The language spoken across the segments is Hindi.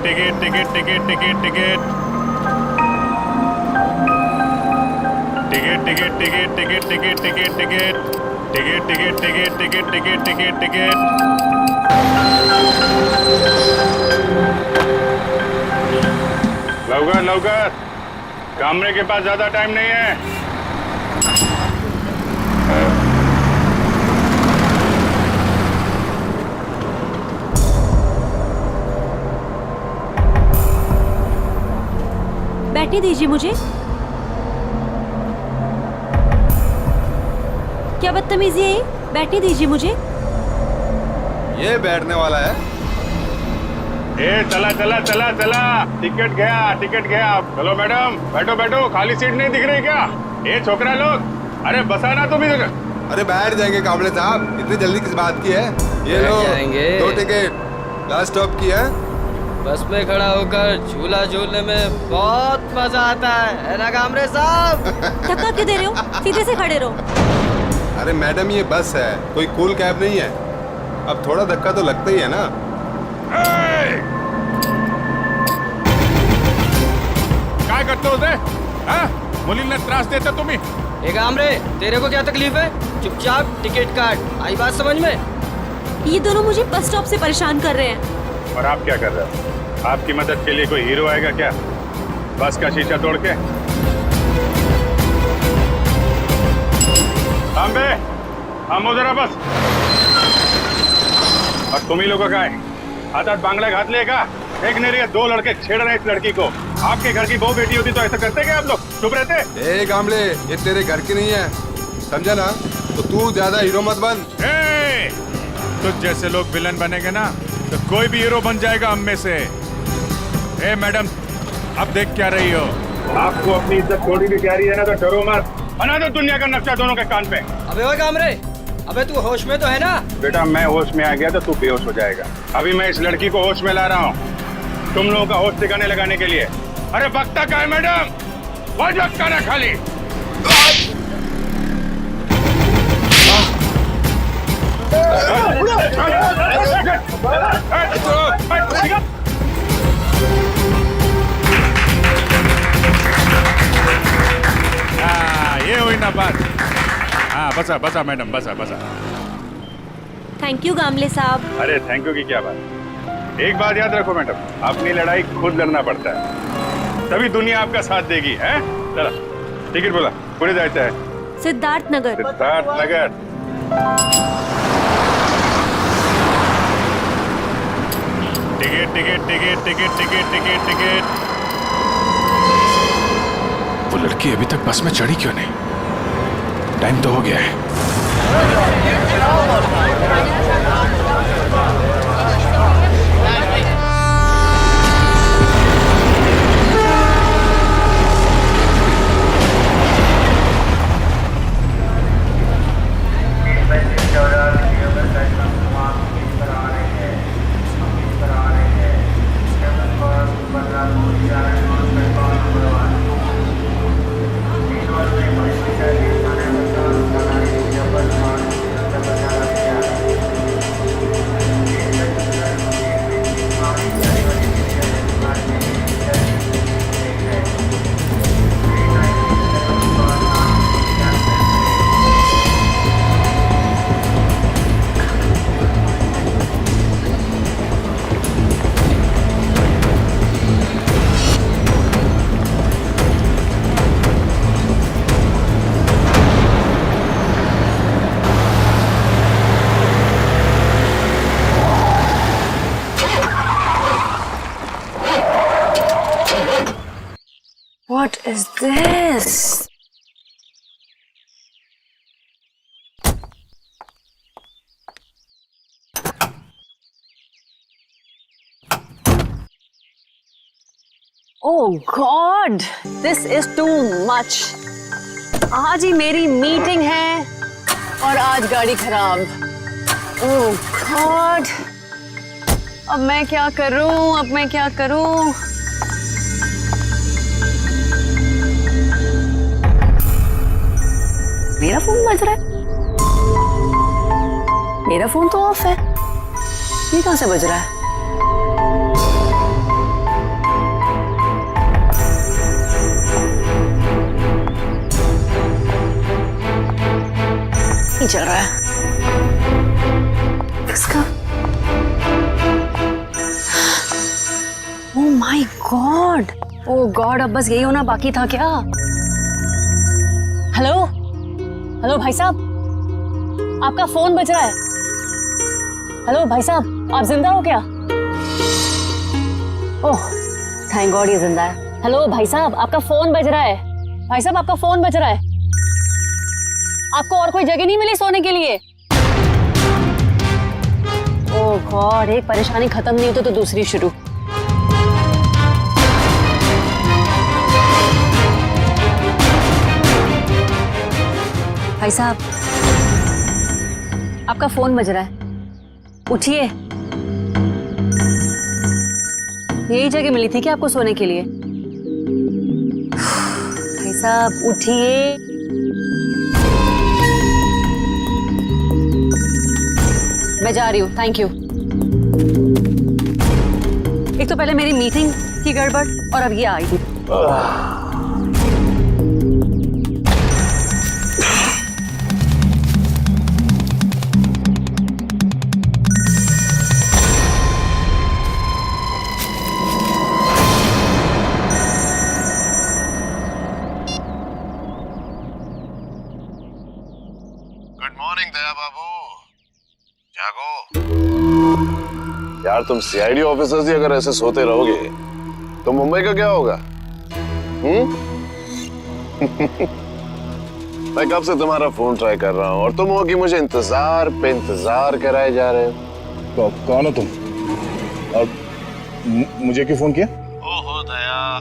Ticket ticket ticket ticket ticket ticket ticket ticket ticket ticket ticket ticket ticket ticket ticket ticket ticket ticket लवकर लवकर, कमरे के पास ज्यादा टाइम नहीं है। बैठने दीजिए मुझे। क्या बदतमीजी है ये? बैठने दीजिए मुझे। ये बैठने वाला है। ए चला चला चला चला, टिकट गया टिकट गया। चलो मैडम, बैठो बैठो, खाली सीट नहीं दिख रही क्या? ए छोकरा लोग, अरे बसा ना तुम इधर। अरे बैठ जाएंगे कामले साहब, इतनी जल्दी किस बात की है? ये लो दो टिकट, लास्ट स्टॉप की है। बस में खड़ा होकर झूला झूलने में बहुत मजा आता है ना कामरे साहब? धक्का क्यों दे रहे हो? सीधे से खड़े रहो। अरे मैडम ये बस है, कोई कूल कैब नहीं है। अब थोड़ा धक्का तो लगता ही है ना। काय करते हो मुलींना त्रास देता तुम्ही? ए कामरे, तेरे को क्या तकलीफ है? चुपचाप टिकट काट। आई बात समझ में? ये दोनों मुझे बस स्टॉप से परेशान कर रहे हैं। और आप क्या कर रहे हो? आपकी मदद के लिए कोई हीरो आएगा क्या? बस का शीशा तोड़ के। बे, हम जरा बस। और तुम ही लोगों का है हाथ बांगड़ा घात लेगा। एक नहीं रही, दो लड़के छेड़ रहे इस लड़की को। आपके घर की बहू बेटी होती तो ऐसा करते क्या आप लोग? चुप रहते? ए कामले, ये तेरे घर की नहीं है, समझा ना? तो तू ज्यादा हीरो मत बन। तो जैसे लोग विलन बनेंगे ना तो कोई भी हीरो बन जाएगा हम में से। ए मैडम, अब देख क्या रही हो? आपको अपनी इज्जत थोड़ी भी प्यारी है ना तो डरो मत। बना दो दुनिया का नक्शा दोनों के कान पे। अबे ओए कामरे, अबे तू होश में तो है ना? बेटा मैं होश में आ गया तो तू बेहोश हो जाएगा। अभी मैं इस लड़की को होश में ला रहा हूँ तुम लोगों का होश ठिकाने लगाने के लिए। अरे बकता का है मैडम, वजह करा खाली। ये हुई ना बात। हाँ बसा बसा मैडम, बसा बसा। थैंक यू गामले साहब। अरे थैंक यू की क्या बात। एक बात याद रखो मैडम, अपनी लड़ाई खुद लड़ना पड़ता है, तभी दुनिया आपका साथ देगी। है चला, टिकट बोला, पुढे जायचं है। Siddharth Nagar. Siddharth Nagar. Ticket ticket ticket ticket ticket ticket ticket. वो लड़की अभी तक बस में चढ़ी क्यों नहीं? टाइम तो हो गया है। What is this? Oh God, this is too much. आज ही मेरी मीटिंग है और आज गाड़ी खराब। Oh God, अब मैं क्या करूं? अब मैं क्या करूं? मेरा फोन बज रहा है। मेरा फोन तो ऑफ है। ये कहां से बज रहा है? नहीं चल रहा है। किसका? Oh my God, oh God, अब बस यही होना बाकी था क्या? हेलो हेलो भाई साहब, आपका फोन बज रहा है। हेलो भाई साहब, आप जिंदा हो क्या? ओह थैंक गॉड ये जिंदा है। हेलो भाई साहब, आपका फोन बज रहा है। भाई साहब आपका फोन बज रहा है। आपको और कोई जगह नहीं मिली सोने के लिए? ओह गॉड, एक परेशानी खत्म नहीं होती तो दूसरी शुरू। भाई साहब आपका फोन बज रहा है, उठिए। यही जगह मिली थी क्या आपको सोने के लिए? भाई साहब उठिए। मैं जा रही हूँ, थैंक यू। एक तो पहले मेरी मीटिंग की गड़बड़ और अब ये आई थी। गुड मॉर्निंग दया बाबू, जागो। यार तुम सीआईडी ऑफिसर्स ही अगर ऐसे सोते रहोगे तो मुंबई का क्या होगा? मैं कब से तुम्हारा फोन ट्राई कर रहा हूँ और तुम हो कि मुझे इंतजार पे इंतजार कराए जा रहे हो। तो कौन हो तुम और मुझे क्यों फोन किया? ओहो दया,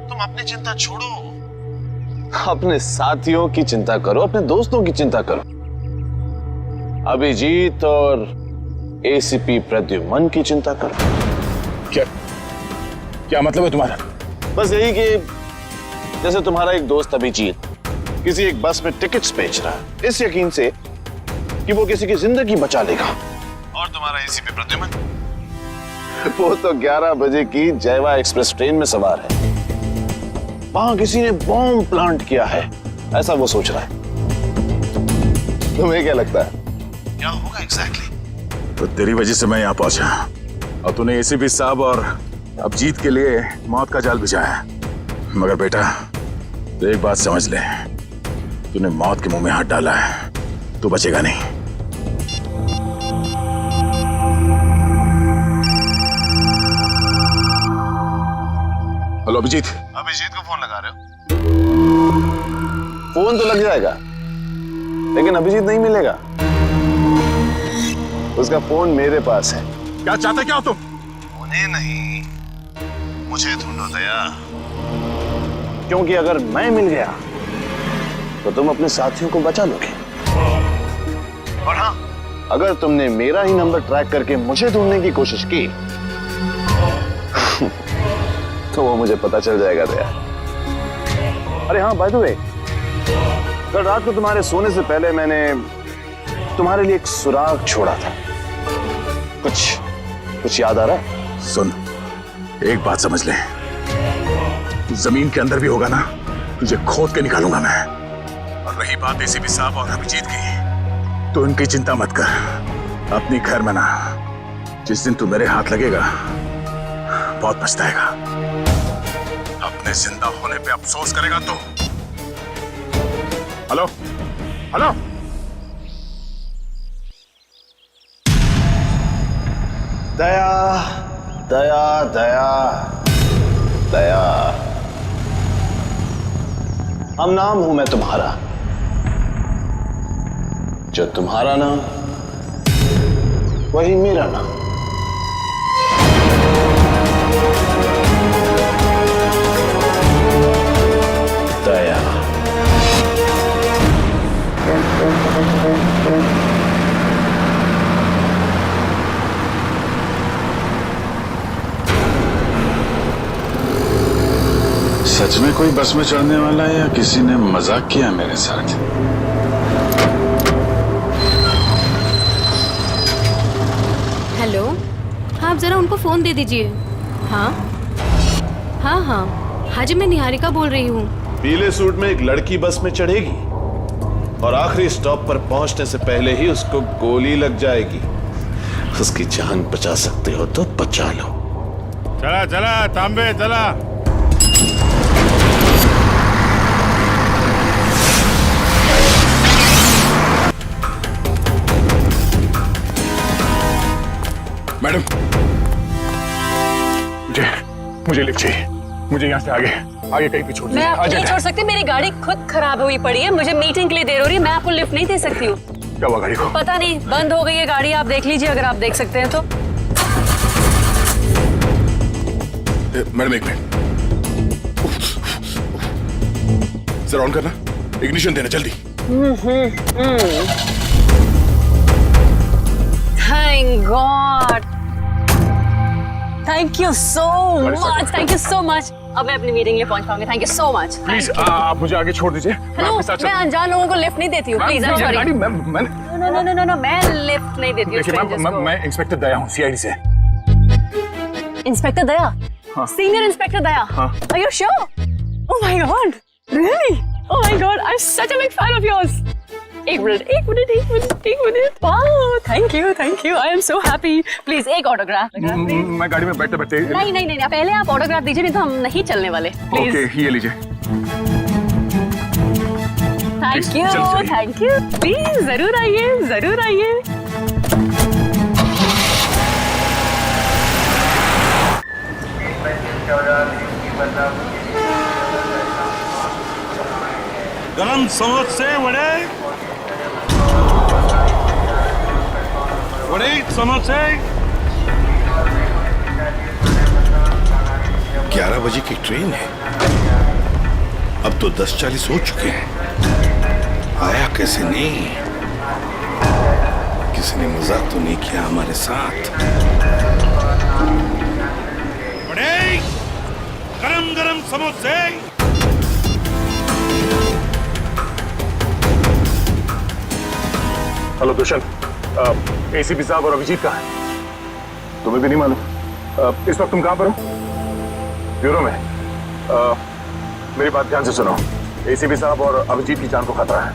तुम अपनी चिंता छोड़ो, अपने साथियों की चिंता करो, अपने दोस्तों की चिंता करो। अभिजीत और एसीपी प्रद्युमन की चिंता करो। क्या क्या मतलब है तुम्हारा? बस यही कि जैसे तुम्हारा एक दोस्त अभिजीत किसी एक बस में टिकट्स बेच रहा है इस यकीन से कि वो किसी की जिंदगी बचा लेगा, और तुम्हारा एसीपी प्रद्युमन वो तो 11 बजे की जयवा एक्सप्रेस ट्रेन में सवार है, वहां किसी ने बॉम्ब प्लांट किया है ऐसा वो सोच रहा है। तुम्हें क्या लगता है क्या होगा एग्जैक्टली? तो तेरी वजह से मैं यहाँ पहुंचा और तूने एसीपी साहब और अभिजीत के लिए मौत का जाल बिछाया। मगर बेटा तो एक बात समझ ले, तूने मौत के मुंह में हाथ डाला है, तू बचेगा नहीं। हेलो अभिजीत। अभिजीत को फोन लगा रहे हो? फोन तो लग जाएगा लेकिन अभिजीत नहीं मिलेगा, उसका फोन मेरे पास है। क्या चाहते क्या हो तुम? उन्हें नहीं, मुझे ढूंढो दया, क्योंकि अगर मैं मिल गया तो तुम अपने साथियों को बचा लोगे, और हाँ अगर तुमने मेरा ही नंबर ट्रैक करके मुझे ढूंढने की कोशिश की तो वो मुझे पता चल जाएगा दया। अरे हाँ बाय द वे, कल रात को तुम्हारे सोने से पहले मैंने तुम्हारे लिए एक सुराग छोड़ा था, कुछ याद आ रहा है? सुन, एक बात समझ ले, जमीन के अंदर भी होगा ना, तुझे खोद के निकालूंगा मैं। और रही बात एसीपी साहब और अभिजीत की, तो उनकी चिंता मत कर। अपनी खैर में ना, जिस दिन तू मेरे हाथ लगेगा बहुत पछताएगा। अपने जिंदा होने पे अफसोस करेगा तो। हेलो हेलो, दया दया दया दया, हम नाम हूं मैं तुम्हारा, जो तुम्हारा नाम वही मेरा नाम। दया। सच में कोई बस में चढ़ने वाला है या किसी ने मजाक किया मेरे साथ? हेलो, हाँ आप जरा उनको फोन दे दीजिए। हाँ हाँ हाँ हाँ जी, मैं निहारिका बोल रही हूँ। पीले सूट में एक लड़की बस में चढ़ेगी और आखिरी स्टॉप पर पहुंचने से पहले ही उसको गोली लग जाएगी। उसकी जान बचा सकते हो तो बचा लो। चला चला तांबे चला। मैडम, मुझे लिफ्ट चाहिए। मुझे यहाँ से आगे कहीं भी छोड़ मैं दीजिए। आपको नहीं छोड़ सकती, मेरी गाड़ी खुद खराब हुई पड़ी है, मुझे मीटिंग के लिए देर हो रही है, मैं आपको लिफ्ट नहीं दे सकती हूँ। क्या हुआ गाड़ी को? पता नहीं, बंद हो गई है गाड़ी, आप देख लीजिए अगर आप देख सकते हैं तो। मैडम एक मिनट, जरा ऑन करना, इग्निशन देना जल्दी। Thank God, thank you so much, thank you so much. अब मैं अपनी मीटिंग लिए पहुंच पाऊंगी। Thank you so much. Please आप मुझे आगे छोड़ दीजिए। हेलो, मैं अनजान लोगों को लिफ्ट नहीं देती हूँ, प्लीज। गाड़ी मैं नो, मैं लिफ्ट नहीं देती हूँ strangers को। मैं इंस्पेक्टर दया हूँ, सीआईडी से। इंस्पेक्टर दया? हाँ। सीनियर इंस्पेक्टर दया? हाँ। Are you sure? Oh my God, really? Oh my God, I'm such a big fan of yours. एक minute. Wow, thank you. I am so happy. Please एक ऑटोग्राफ। मैं गाड़ी में बैठते बैठते। नहीं, पहले आप ऑटोग्राफ दीजिए, नहीं तो हम नहीं चलने वाले। प्लीज। ओके, ये लीजिए। Thank you. प्लीज जरूर आइए। गरम समोसे वड़े समोसे। 11 बजे की ट्रेन है, अब तो 10:40 हो चुके हैं। आया कैसे नहीं? किसी ने मजाक तो नहीं किया हमारे साथ? वड़े गरम समोसे। हेलो दुष्यंत, एसीपी साहब और अभिजीत कहाँ हैं? तुम्हें भी नहीं मालूम? इस वक्त तुम कहाँ पर हो? ब्यूरो में। मेरी बात ध्यान से सुनो। एसीपी साहब और अभिजीत की जान को खतरा है।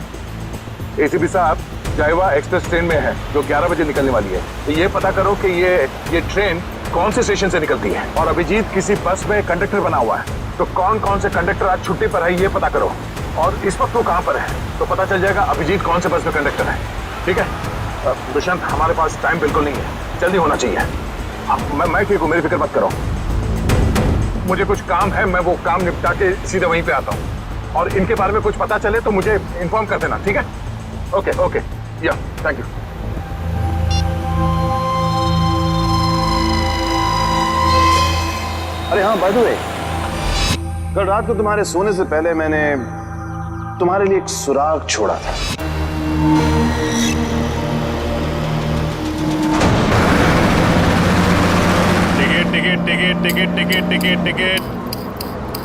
एसीपी साहब जायवा एक्सप्रेस ट्रेन में है जो 11 बजे निकलने वाली है। तो ये पता करो कि ये ट्रेन कौन से स्टेशन से निकलती है। और अभिजीत किसी बस में कंडक्टर बना हुआ है, तो कौन से कंडक्टर आज छुट्टी पर है ये पता करो। और इस वक्त वो कहाँ पर है तो पता चल जाएगा अभिजीत कौन से बस में कंडक्टर है। ठीक है दुष्यंत, हमारे पास टाइम बिल्कुल नहीं है, जल्दी होना चाहिए। मैं ठीक हूँ, मेरी फिक्र मत करो। मुझे कुछ काम है, मैं वो काम निपटा के सीधे वहीं पे आता हूँ। और इनके बारे में कुछ पता चले तो मुझे इन्फॉर्म कर देना, ठीक है? ओके, या थैंक यू। अरे हाँ, बाय द वे, कल रात को तुम्हारे सोने से पहले मैंने तुम्हारे लिए एक सुराग छोड़ा था।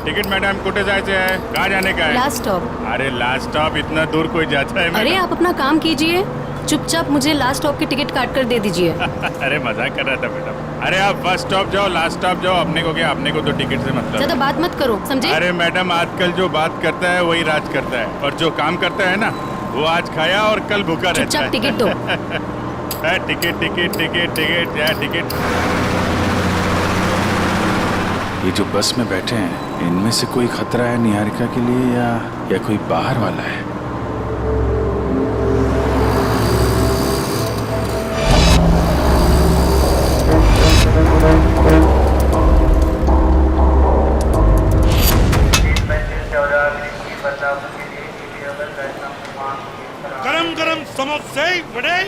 टिकट मैडम, कुठे जायचे आहे? कहाँ जाने का है? Last stop. अरे लास्ट स्टॉप इतना दूर कोई जाता है? अरे आप अपना काम कीजिए, चुपचाप मुझे लास्ट स्टॉप की टिकट काट कर दे दीजिए। अरे मजाक कर रहा था मैडम। अरे आप फर्स्ट स्टॉप जाओ, लास्ट स्टॉप जाओ, अपने को क्या, अपने को तो टिकट से मतलब। ज्यादा बात मत करो, समझे? अरे मैडम, आजकल जो बात करता है वही राज करता है, और जो काम करता है ना वो आज खाया और कल भूखा रहता है। चुपचाप टिकट दो। टिकट। ये जो बस में बैठे हैं, इनमें से कोई खतरा है निहारिका के लिए या कोई बाहर वाला है? गरम समोसे वड़े।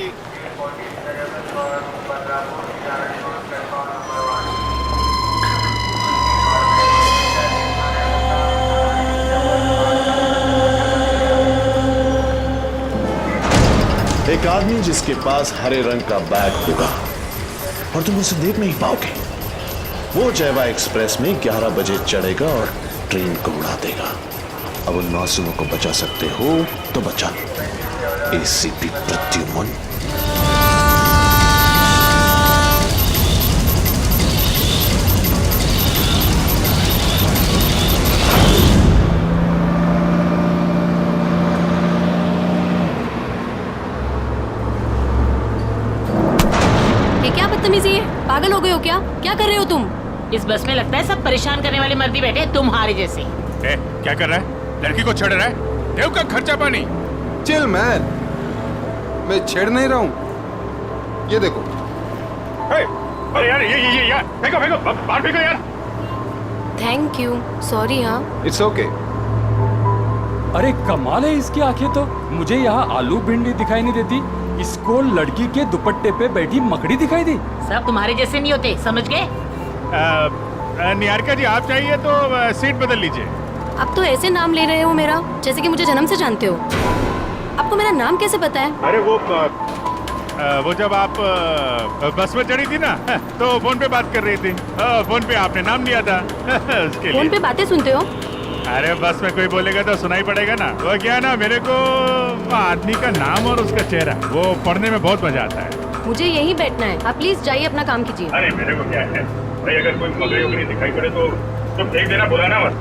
एक आदमी जिसके पास हरे रंग का बैग होगा और तुम उसे देख नहीं पाओगे, वो जयवा एक्सप्रेस में 11 बजे चढ़ेगा और ट्रेन को उड़ा देगा। अब उन मासूमों को बचा सकते हो तो बचा लो। एसीपी प्रद्युमन। बदतमीजी है? पागल हो गए हो क्या? क्या कर रहे हो तुम? इस बस में लगता है सब परेशान करने वाले मर्दी बैठे हैं तुम्हारे जैसे। ए, क्या कर रहा है? लड़की को छेड़ रहा है? देव का खर्चा पानी। चिल मैन, मैं छेड़ नहीं रहा हूँ। ये देखो। अरे यार ये यार फेंको फेंको बाहर फेंको यार। Thank you, sorry. हाँ, इट्स ओके। अरे कमाल है इसकी आंखें तो। मुझे यहाँ आलू भिंडी दिखाई नहीं देती, इसको लड़की के दुपट्टे पे बैठी मकड़ी दिखाई दी। सब तुम्हारे जैसे नहीं होते, समझ गए? निहारिका जी आप चाहिए तो सीट बदल लीजिए। आप तो ऐसे नाम ले रहे हो मेरा जैसे कि मुझे जन्म से जानते हो। आपको मेरा नाम कैसे पता है? अरे वो जब आप बस में चढ़ी थी ना तो फोन पे बात कर रही थी। फोन पे आपने नाम लिया था उसके लिए। फोन पे बातें सुनते हो? अरे बस में कोई बोलेगा तो सुनाई पड़ेगा ना। वो क्या ना, मेरे को आदमी का नाम और उसका चेहरा वो पढ़ने में बहुत मजा आता है। मुझे यहीं बैठना है, आप प्लीज जाइए अपना काम कीजिए। अरे मेरे को क्या है भाई, अगर कोई मकड़ी उकड़ी दिखाई पड़े तो तुम देख देना, बुलाना मत।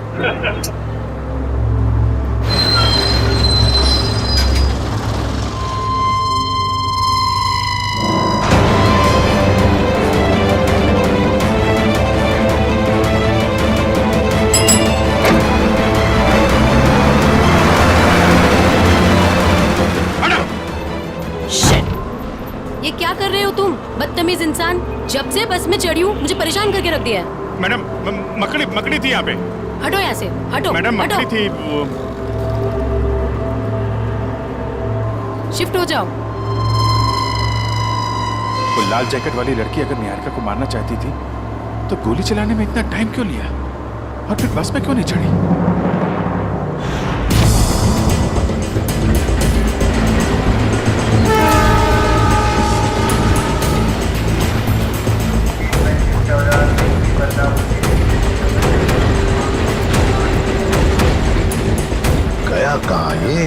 ये क्या कर रहे हो तुम, बदतमीज इंसान? जब से बस में चढ़ी हूँ मुझे परेशान करके रख दिया है। मैडम मकड़ी थी यहाँ पे। हटो यहाँ से, हटो। मैडम हटो। मकड़ी थी वो। शिफ्ट हो जाओ। वो लाल जैकेट वाली लड़की अगर निहारिका को मारना चाहती थी तो गोली चलाने में इतना टाइम क्यों लिया, और फिर बस में क्यों नहीं चढ़ी? गया कहाँ ये?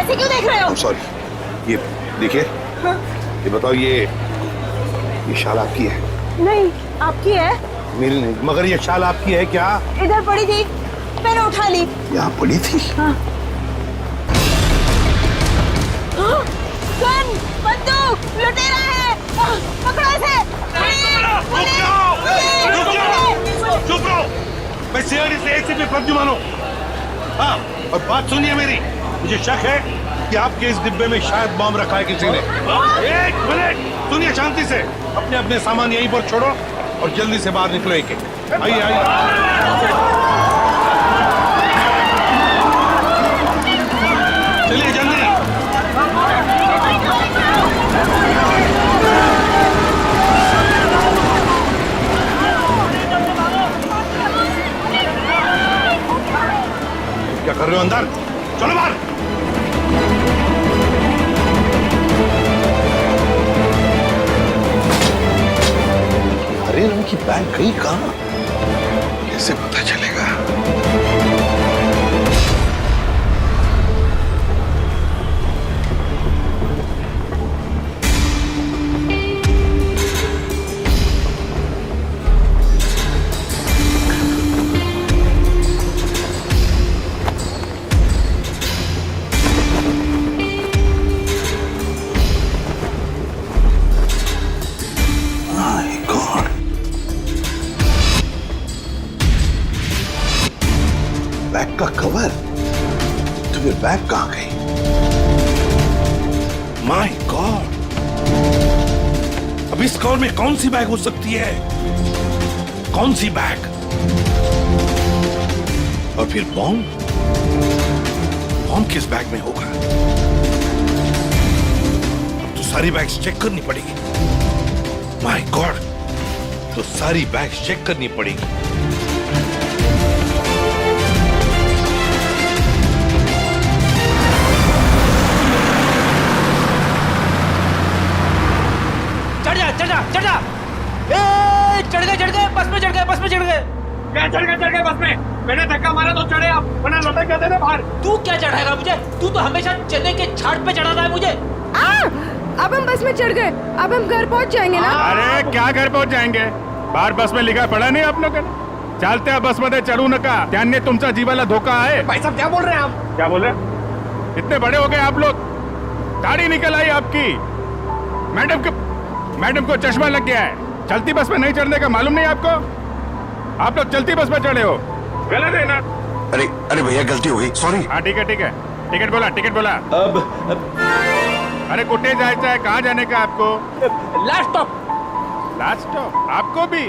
ऐसे क्यों देख रहे हो? सॉरी, ये देखिए। ये बताओ, ये शाल आपकी है? नहीं, आपकी है। मेरी नहीं, मगर ये शाल आपकी है क्या? इधर पड़ी थी, मैंने उठा ली। यहाँ पड़ी थी? हाँ। गन, बंदूक, लुटेरा है। पकड़ो इसे। चुप रहो। मैं सीआईडी एसीपी प्रद्युमन हूँ। हाँ, और बात सुनिए मेरी। मुझे शक है कि आपके इस डिब्बे में शायद बम रखा है किसी ने। एक मिनट सुनिए शांति से। अपने अपने सामान यहीं पर छोड़ो और जल्दी से बाहर निकलो। एक आइए आइए। चलिए जल्दी। क्या कर रहे हो अंदर? चलो बाहर। हरे रंग की बैग गई कहाँ? कैसे पता चलेगा? बैग का कवर? तुम्हें बैग कहाँ गई? My God! अब इस कवर में कौन सी बैग हो सकती है? कौन सी बैग? और फिर बॉम्ब? बॉम्ब किस बैग में होगा? अब तो सारी बैग्स चेक करनी पड़ेगी। My God! तो सारी बैग्स चेक करनी पड़ेगी। चढ़ जा चढ़ गए बस में चढ़ गए क्या चढ़ गए बस में? मैंने धक्का मारा तो चढ़े आप, वरना लौटा क्या देते बाहर। तू क्या चढ़ाएगा मुझे? तू तो हमेशा चने के झाड़ पे चढ़ाता है मुझे। अब हम बस में चढ़ गए, अब हम घर पहुंच जाएंगे ना। अरे क्या घर पहुंच जाएंगे? बाहर बस में लिखा पड़ा नहीं आप लोग ने? चालते बस मध्ये चढू नका, त्याने तुमचा जीवाला धोका आहे। भाई साहब क्या बोल रहे हैं आप? क्या बोल रहे हैं? इतने बड़े हो गए आप लोग, दाढ़ी निकल आई आपकी। मैडम को चश्मा लग गया है, चलती बस में नहीं चढ़ने का मालूम नहीं आपको? आप लोग चलती बस में चढ़े हो, गलत है ना? अरे भैया गलती हो गई, सॉरी। हाँ ठीक है। टिकट बोला। अब अरे कुठे जायचं है, कहाँ जाने का आपको? लास्ट स्टॉप आपको भी?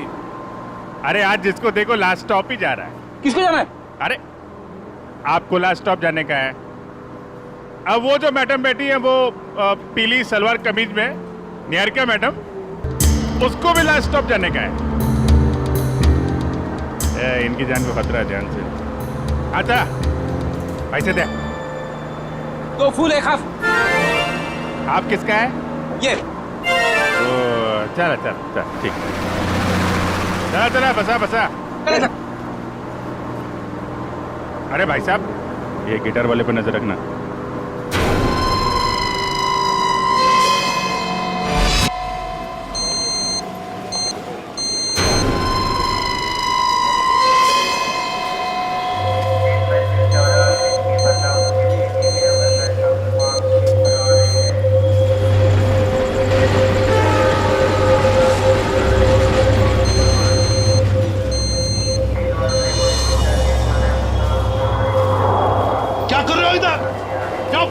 अरे आज जिसको देखो लास्ट स्टॉप ही जा रहा है। किसको जाना है? अरे आपको लास्ट स्टॉप जाने का है। अब वो जो मैडम बैठी है वो पीली सलवार कमीज में, निहारिका मैडम, उसको भी लास्ट स्टॉप जाने का है। इनकी जान को खतरा है, ध्यान से। अच्छा पैसे दे। 2 फूल 1 हाफ। आप किसका है? ये चल ठीक। चला बसा। अरे भाई साहब, ये गिटार वाले पे नजर रखना।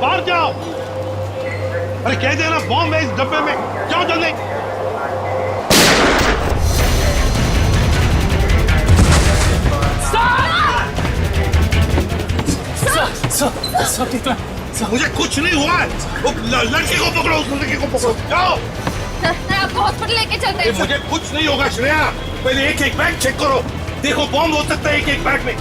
बाहर जाओ। अरे कह देना बॉम्ब है इस डब्बे में, जाओ जल्दी। मुझे कुछ नहीं हुआ है। वो लड़की को पकड़ो, उस लड़की को पकड़ो, जाओ। आपको हॉस्पिटल लेके चलते हैं। मुझे कुछ नहीं होगा श्रेया, पहले एक बैग चेक करो, देखो बॉम्ब हो सकता है एक बैग में।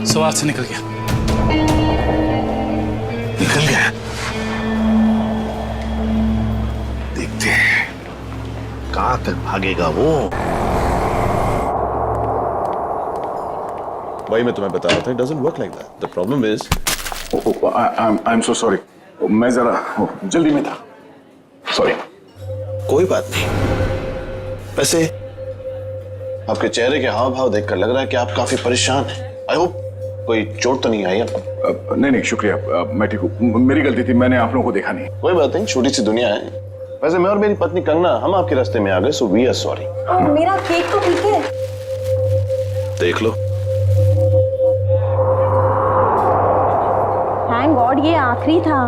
सवाल से निकल गया। देखते हैं कहां तक भागेगा वो। भाई मैं तुम्हें बता रहा था, it doesn't work like that. The problem is I'm so sorry. मैं जरा जल्दी में था, सॉरी। कोई बात नहीं। वैसे आपके चेहरे के हाव भाव देखकर लग रहा है कि आप काफी परेशान हैं। आई होप कोई चोट तो नहीं आई आपको? नहीं शुक्रिया, मैं ठीक हूँ। मेरी गलती थी, मैंने आप लोगों को देखा नहीं। कोई बात नहीं, छोटी सी दुनिया है। वैसे मैं और मेरी पत्नी कंगना हम आपके रास्ते में आ गए, सो वी आर सॉरी। मेरा केक तो ठीक है। देख लो। थैंक गॉड ये आखिरी था।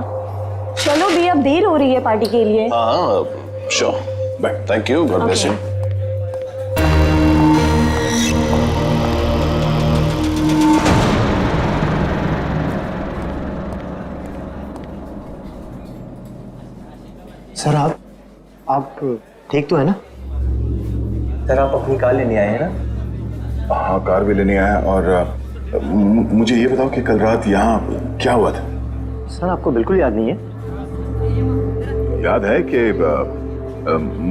चलो भी अब देर हो रही है पार्टी के लिए। हाँ sure, bye. Thank you, God bless you. Sir आप ठीक तो है ना? सर आप अपनी कार लेने आए हैं ना? हाँ कार भी लेने आया। और मुझे ये बताओ कि कल रात यहाँ क्या हुआ था? सर आपको बिल्कुल याद नहीं है? याद है कि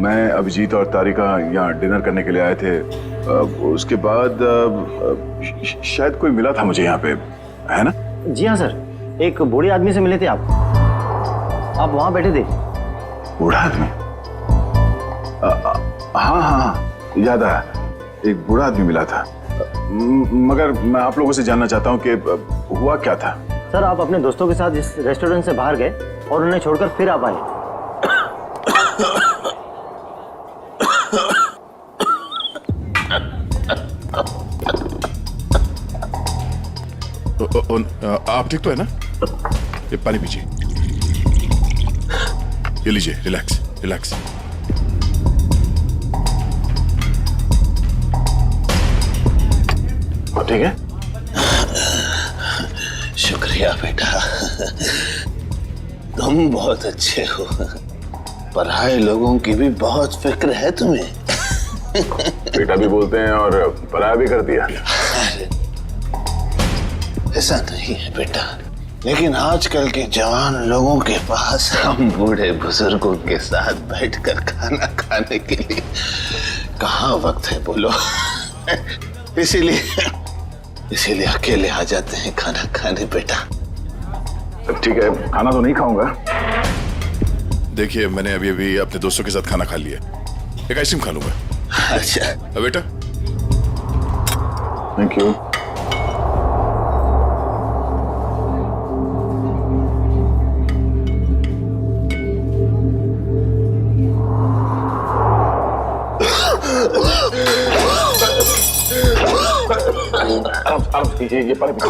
मैं, अभिजीत और तारिका यहाँ डिनर करने के लिए आए थे। उसके बाद शायद कोई मिला था मुझे यहाँ पे, है ना? जी हाँ सर, एक बूढ़े आदमी से मिले थे आप वहाँ बैठे थे। बूढ़ा आदमी? हाँ हाँ हाँ, याद आया, एक बूढ़ा आदमी मिला था। मगर मैं आप लोगों से जानना चाहता हूँ कि हुआ क्या था। सर, आप अपने दोस्तों के साथ इस रेस्टोरेंट से बाहर गए और उन्हें छोड़कर फिर आप आए। आप ठीक तो है ना? ये पानी पीजिए, ये लीजिए, रिलैक्स रिलैक्स। ठीक है? शुक्रिया बेटा, तुम बहुत अच्छे हो। पराये लोगों की भी बहुत फिक्र है तुम्हें। बेटा भी बोलते हैं और पराया भी कर दिया। ऐसा नहीं है बेटा, लेकिन आजकल के जवान लोगों के पास हम बूढ़े बुजुर्गों के साथ बैठकर खाना खाने के लिए कहाँ वक्त है बोलो। इसीलिए अकेले आ जाते हैं खाना खाने बेटा। ठीक है, खाना तो नहीं खाऊंगा। देखिए, मैंने अभी अभी अपने दोस्तों के साथ खाना खा लिया, एक आइसक्रीम खा लूंगा। अच्छा बेटा, थैंक यू। ये पानी पीजिए।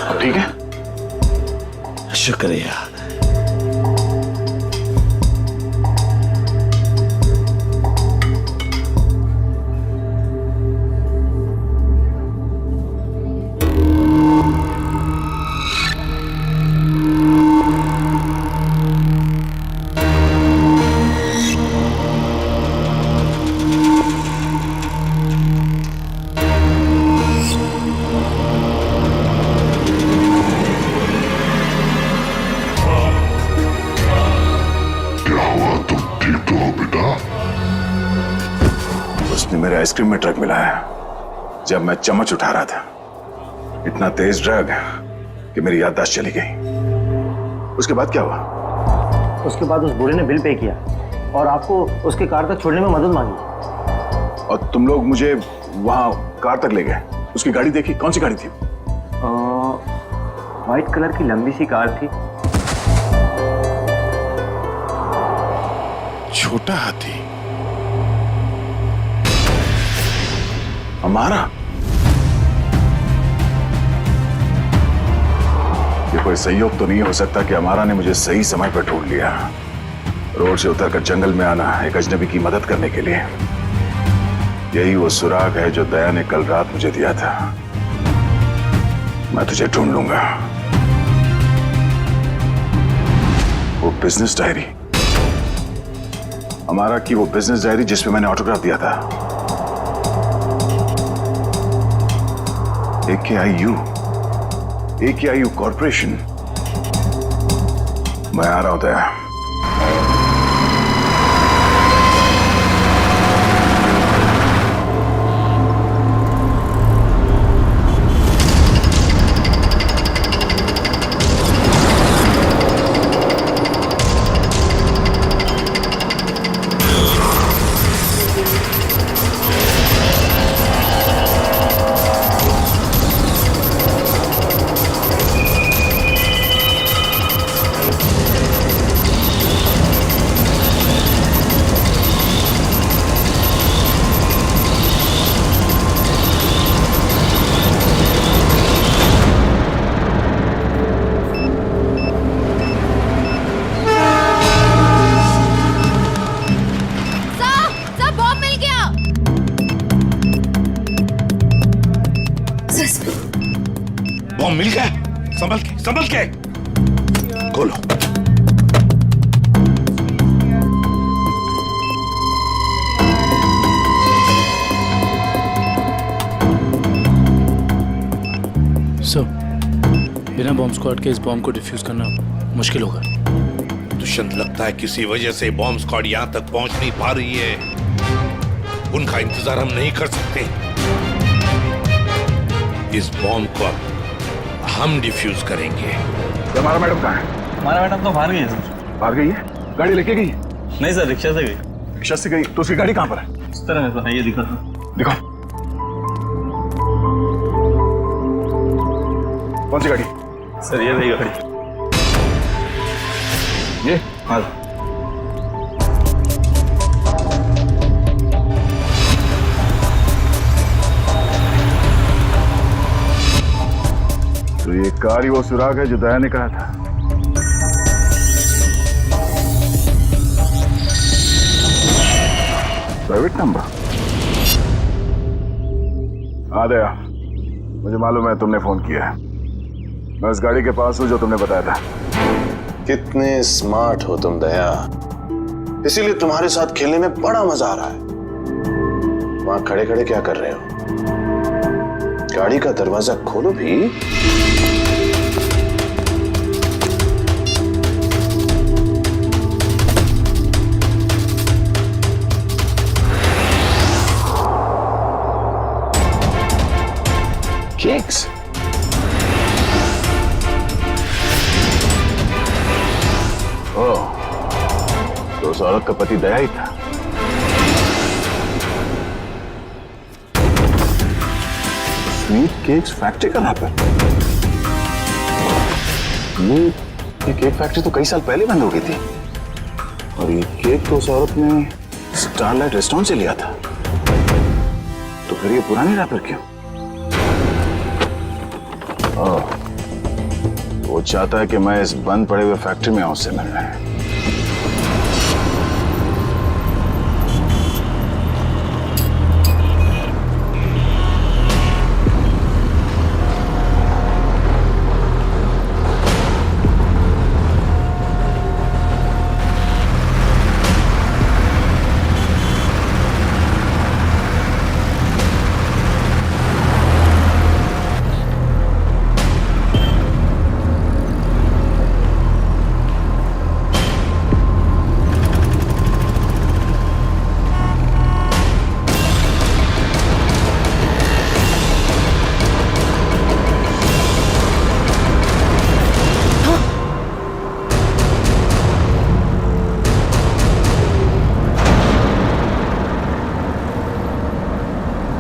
अब ठीक है? शुक्रिया। उसने मेरे आइसक्रीम में ड्रग मिलाया जब मैं चम्मच उठा रहा था। इतना तेज ड्रग कि मेरी याददाश्त चली गई। उसके बाद क्या हुआ? उसके बाद उस बूढ़े ने बिल पे किया और आपको उसके कार तक छोड़ने में मदद मांगी। और तुम लोग मुझे वहां कार तक ले गए। उसकी गाड़ी देखी? कौन सी गाड़ी थी? व्हाइट कलर की लंबी सी कार थी। छोटा हाथी हमारा? ये कोई संयोग तो नहीं हो सकता कि हमारा ने मुझे सही समय पर ढूंढ लिया, रोड से उतरकर जंगल में आना एक अजनबी की मदद करने के लिए। यही वो सुराग है जो दया ने कल रात मुझे दिया था। मैं तुझे ढूंढ लूंगा। वो बिजनेस डायरी, हमारा की वो बिजनेस डायरी जिसमें मैंने ऑटोग्राफ दिया था। AKIU corporation. मैं आ रहा हूं दया। बॉम्ब मिल गया। संभल के खोलो। सर, बिना बॉम्ब स्क्वाड के इस बॉम्ब को डिफ्यूज करना मुश्किल होगा। दुष्यंत, लगता है किसी वजह से बॉम्ब स्क्वाड यहाँ तक पहुंच नहीं पा रही है। उनका इंतजार हम नहीं कर सकते। इस बॉम्ब को अब हम डिफ्यूज करेंगे। हमारा मैडम कहाँ है? हमारा मैडम तो बाहर गई है सर। बाहर गई है? गाड़ी लेके गई? नहीं सर, रिक्शा से गई। रिक्शा से गई? तो उसकी गाड़ी कहाँ पर है? इस तरह में तो है, ये दिखा दिखाओ। कौन सी गाड़ी? सर ये रही गाड़ी। ये? हाँ। तो ये कार ही वो सुराग है जो दया ने कहा था। Private number? हाँ दया, मुझे मालूम है तुमने फोन किया है। मैं उस गाड़ी के पास हूं जो तुमने बताया था। कितने स्मार्ट हो तुम दया, इसीलिए तुम्हारे साथ खेलने में बड़ा मजा आ रहा है। वहां खड़े खड़े क्या कर रहे हो? गाड़ी का दरवाजा खोलो भी। केक्स? ओह, तो उस औरत का पति दया ही था। स्वीट केक्स फैक्ट्री का रैपर? ये केक फैक्ट्री तो कई साल पहले बंद हो गई थी, और ये केक तो उस औरत ने स्टारलाइट रेस्टोरेंट से लिया था। तो फिर ये पुराने रैपर क्यों? ओह, वो चाहता है कि मैं इस बंद पड़े हुए फैक्ट्री में आऊं उससे मिलने।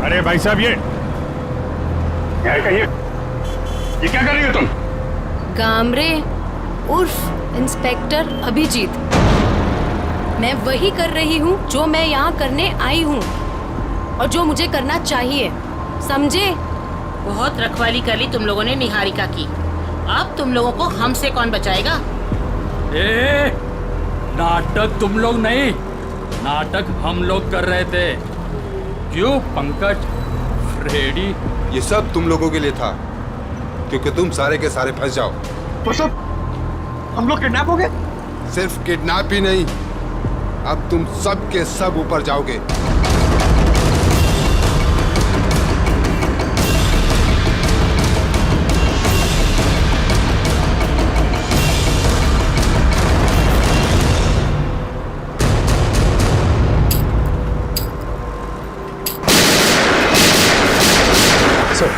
अरे भाई साहब, ये कहिए, ये क्या कर रही हो तुम? गामरे उर्फ इंस्पेक्टर अभिजीत, मैं वही कर रही हूँ जो मैं यहाँ करने आई हूँ और जो मुझे करना चाहिए, समझे? बहुत रखवाली कर ली तुम लोगों ने निहारिका की। अब तुम लोगों को हमसे कौन बचाएगा? ए, नाटक तुम लोग नहीं, नाटक हम लोग कर रहे थे। क्यों पंकज, फ्रेडी? ये सब तुम लोगों के लिए था, क्योंकि तुम सारे के सारे फंस जाओ। तो सब हम लोग किडनैप हो गए? सिर्फ किडनैप ही नहीं, अब तुम सब के सब ऊपर जाओगे।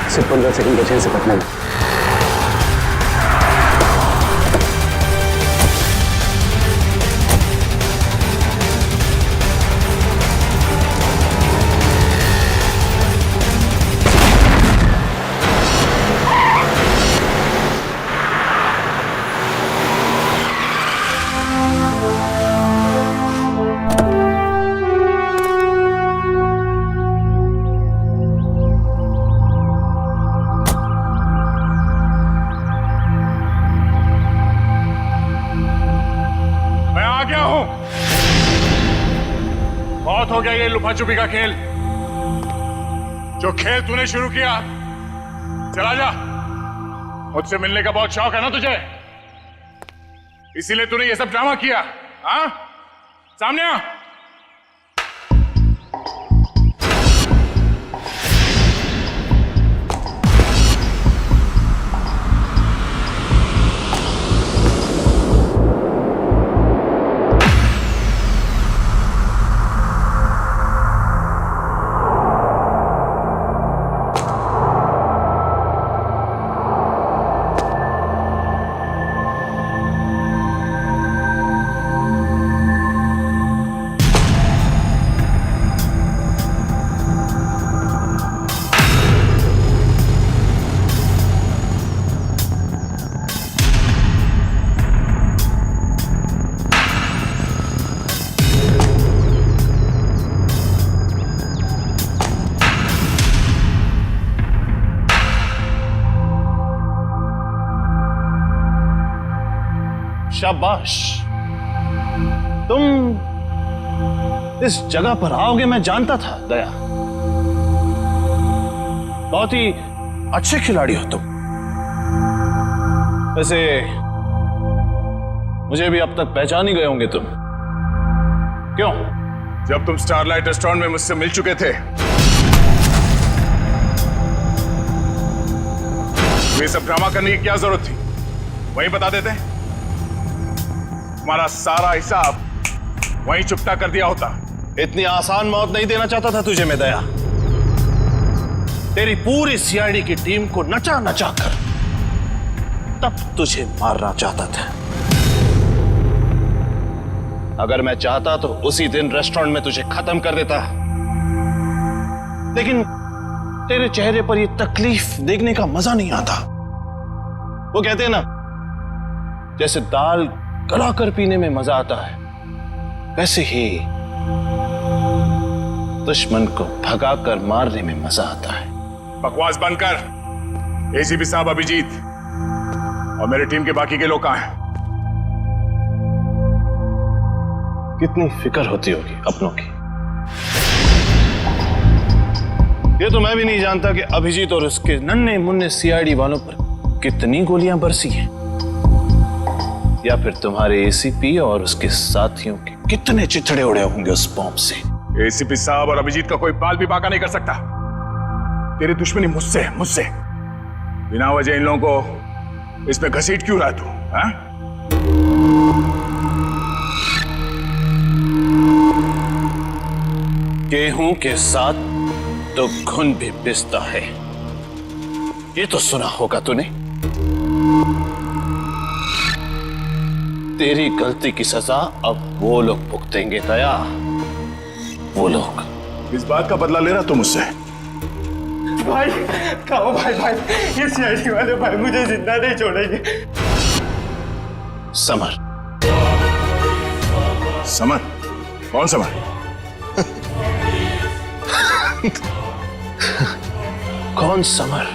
सिर्फ 15 सेकंड बचे से पकड़ने में। बहुत हो गया ये लुफा छुपी का खेल। जो खेल तूने शुरू किया, चला जा। मुझसे मिलने का बहुत शौक है ना तुझे, इसीलिए तूने ये सब ड्रामा किया। हाँ, सामने आ। शाबाश। तुम इस जगह पर आओगे मैं जानता था दया। बहुत ही अच्छे खिलाड़ी हो तुम। वैसे मुझे भी अब तक पहचान ही गए होंगे तुम। क्यों? जब तुम स्टारलाइट रेस्टोरेंट में मुझसे मिल चुके थे, ये सब ड्रामा करने की क्या जरूरत थी? वहीं बता देते। तुम्हारा सारा हिसाब वहीं चुपता कर दिया होता। इतनी आसान मौत नहीं देना चाहता था तुझे मैं दया। तेरी पूरी सीआईडी की टीम को नचा नचा कर तब तुझे मारना चाहता था। अगर मैं चाहता तो उसी दिन रेस्टोरेंट में तुझे खत्म कर देता, लेकिन तेरे चेहरे पर यह तकलीफ देखने का मजा नहीं आता। वो कहते हैं ना, जैसे दाल गलाकर पीने में मजा आता है, वैसे ही दुश्मन को भगाकर मारने में मजा आता है। बकवास बंद कर। एसीपी साहब अभिजीत और मेरी टीम के बाकी के लोग कहां हैं? कितनी फिक्र होती होगी अपनों की। ये तो मैं भी नहीं जानता कि अभिजीत और उसके नन्हे मुन्ने सीआईडी वालों पर कितनी गोलियां बरसी हैं, या फिर तुम्हारे एसीपी और उसके साथियों के कितने चिथड़े उड़े होंगे उस बॉम्ब से। एसीपी साहब और अभिजीत का कोई बाल भी बाका नहीं कर सकता। तेरी दुश्मनी मुझसे मुझसे बिना वजह इन लोगों को इसमें घसीट क्यों रहा तू? हाँ? गेहूं के साथ तो घुन भी पिसता है, ये तो सुना होगा तूने। तेरी गलती की सजा अब वो लोग भुगतेंगे दया, वो लोग। इस बात का बदला ले रहा तू मुझसे? भाई कहो भाई, ये सीआईडी वाले भाई मुझे जिंदा नहीं छोड़ेंगे। समर। समर? कौन समर? कौन समर?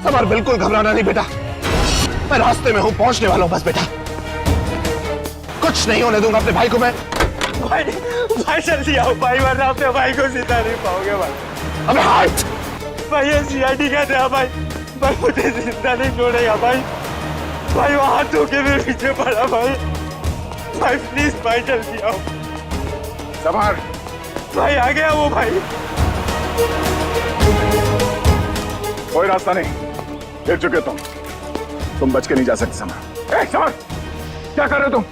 समर, बिल्कुल घबराना नहीं बेटा, मैं रास्ते में हूं, पहुंचने वाला हूं बस बेटा। कुछ नहीं होने दूंगा अपने भाई को मैं। भाई जल्दी आओ भाई, वरना अपने भाई को जिंदा नहीं पाओगे भाई। अबे हाथ भाई ये सीआईडी का था भाई मुझे जिंदा नहीं छोड़ेगा भाई। वो हाथ धो के मेरे पीछे पड़ा भाई प्लीज भाई जल्दी आओ। समर। भाई आ गया वो भाई। कोई रास्ता नहीं, गिर चुके तुम बच के नहीं जा सकते। समर, समर, क्या कर रहे हो तुम?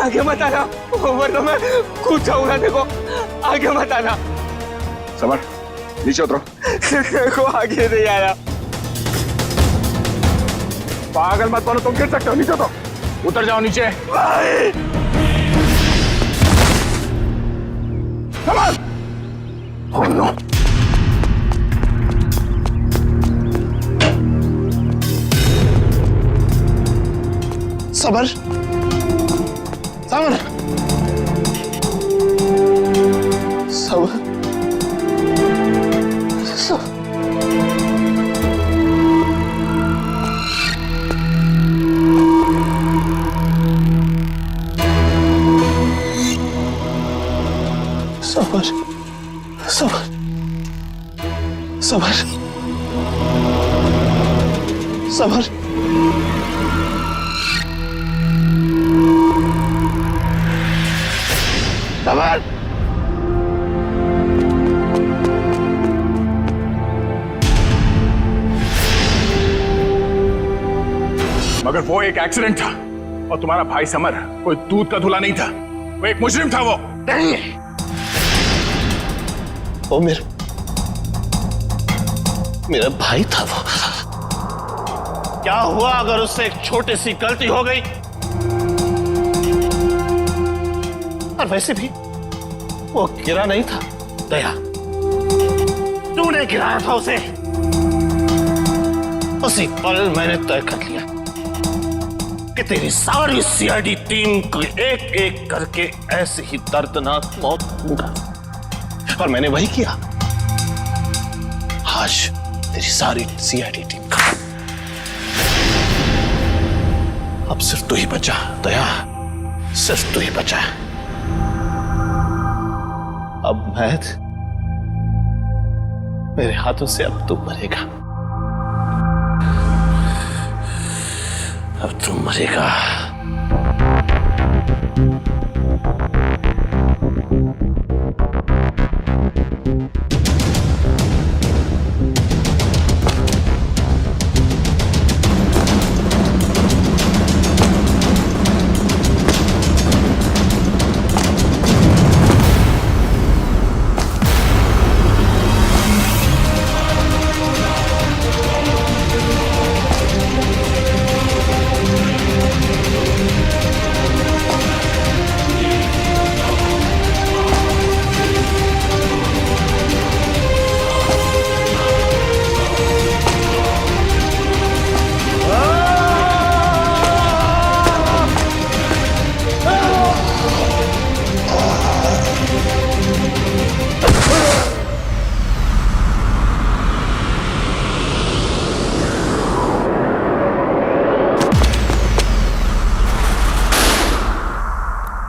आगे मत आना, वरना मैं कूद जाऊंगा। देखो आगे मत आना। समर, नीचे उतरो। देखो आगे नहीं आया। पागल मत बनो, तुम गिर सकते हो। नीचे उतरो, उतर जाओ नीचे। भाई summer, oh no. Summer, summer, summer, summer, summer, summer, summer, summer. मगर वो एक एक्सीडेंट था और तुम्हारा भाई समर कोई दूध का धुला नहीं था, वो एक मुजरिम था। वो नहीं, वो मेरा भाई था। वो क्या हुआ अगर उससे एक छोटी सी गलती हो गई? और वैसे भी वो गिरा नहीं था दया, तूने गिराया था उसे। उसी पल मैंने तय कर लिया कि तेरी सारी सीआईडी टीम को एक एक करके ऐसे ही दर्दनाक मौत दूंगा, और मैंने वही किया। आज तेरी सारी सीआईडी टीम खत्म। अब सिर्फ तू ही बचा दया। सिर्फ तू ही बचा है। अब महद, मेरे हाथों से अब तू मरेगा, अब तू मरेगा।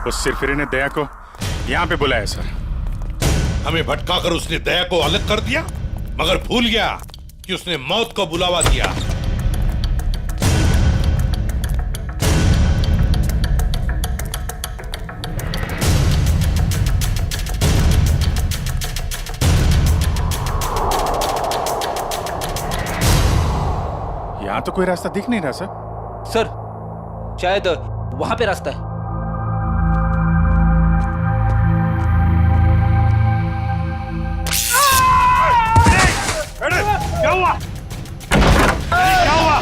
उस सिरफिरे ने दया को यहाँ पे बुलाया सर। हमें भटकाकर उसने दया को अलग कर दिया, मगर भूल गया कि उसने मौत को बुलावा दिया। यहाँ तो कोई रास्ता दिख नहीं रहा सर। सर शायद वहां पे रास्ता है। क्या हुआ? क्या हुआ?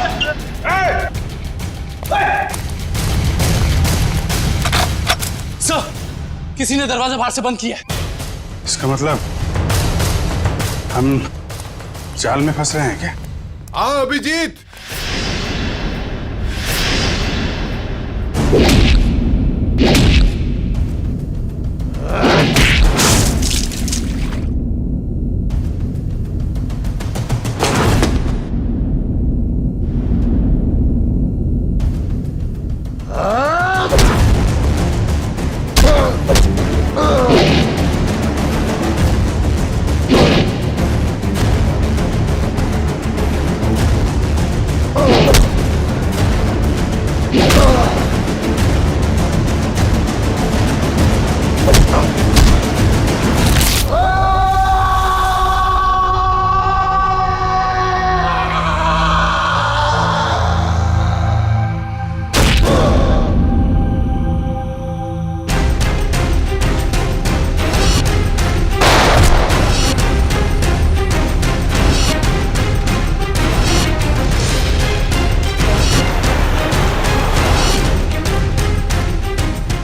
सर, किसी ने दरवाजा बाहर से बंद किया है। इसका मतलब हम जाल में फंस रहे हैं क्या? आओ अभिजीत।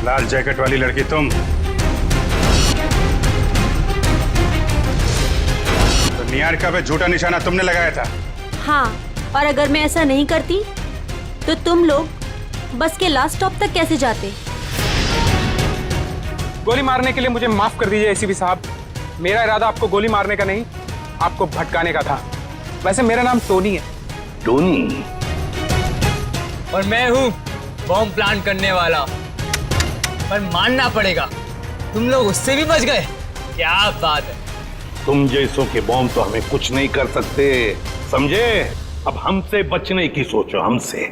लाल जैकेट वाली लड़की तुम तो निहारिका पे झूठा निशाना तुमने लगाया था। हाँ, और अगर मैं ऐसा नहीं करती तो तुम लोग बस के लास्ट स्टॉप तक कैसे जाते? गोली मारने के लिए मुझे माफ कर दीजिए एसीपी साहब। मेरा इरादा आपको गोली मारने का नहीं, आपको भटकाने का था। वैसे मेरा नाम टोनी है। टोनी? और मैं हूँ बॉम्ब प्लांट करने वाला। पर मानना पड़ेगा, तुम लोग उससे भी बच गए। क्या बात है। तुम जैसों के बॉम्ब तो हमें कुछ नहीं कर सकते, समझे? अब हमसे बचने की सोचो, हमसे।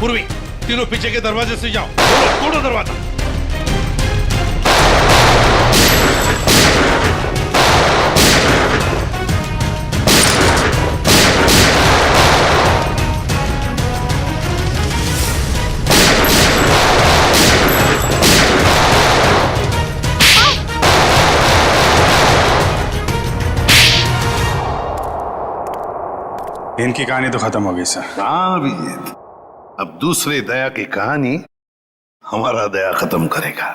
पूर्वी, तीनों पीछे के दरवाजे से जाओ। तोड़ो दरवाजा। इनकी कहानी तो खत्म हो गई सर। हाँ अभिजीत, अब दूसरे दया की कहानी हमारा दया खत्म करेगा।